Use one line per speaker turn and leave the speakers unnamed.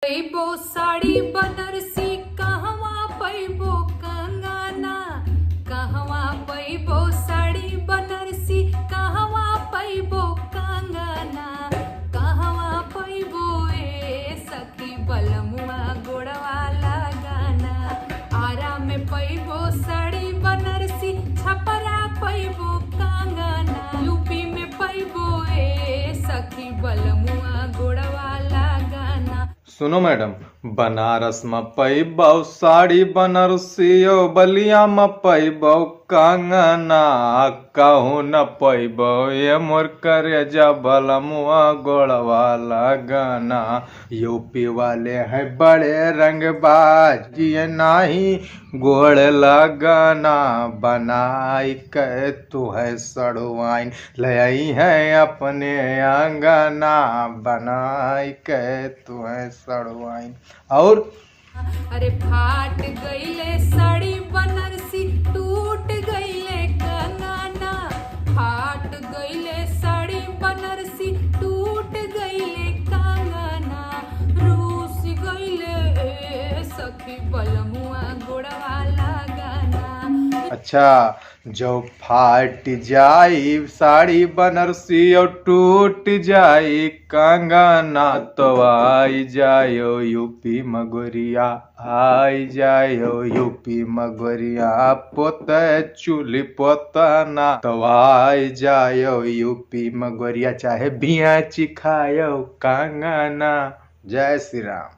पैबो साड़ी बनारसी कहवा पैबो कंगना, कहवा पैबो साड़ी बनारसी कहवा पैबो कंगना, कहवा पैबो ए सखी बलमुआ गोड़वा लगाना। आरा में पैबो साड़ी बनारसी छपरा पैबो कंगना, यूपी में पैबो ए सखी बलमुआ गोड़वा लगाना।
सुनो मैडम, बनारस में पैबौ साड़ी बनारसी, बलिया में पैबौ कंगना, कहूँ न पैबौ ये मोर करेजा बलमुआ गोड़वा लगाना। यूपी वाले है बड़े रंगबाज, ये नाही गोड़ लगाना, बनाई के तू है सड़वाइन ले आई है अपने आंगना, बनाई के तू है सड़वाइन। और
अरे फाट गईले साड़ी बनारसी टूट गईले कंगना, फाट गईले साड़ी बनारसी टूट गईले कंगना, रूस गईले ए सखी बलमुआ गोड़वा लगाना।
अच्छा, जो फाट जाई साड़ी बनारसी और टूट जाई कंगना, तो आई जायो यूपी मगोरिया, आई जायो यूपी मगोरिया, पोते चूल्ही पोतना, तो आई जायो यूपी मगोरिया, चाहे बिया चिखायो कंगना। जय श्री राम।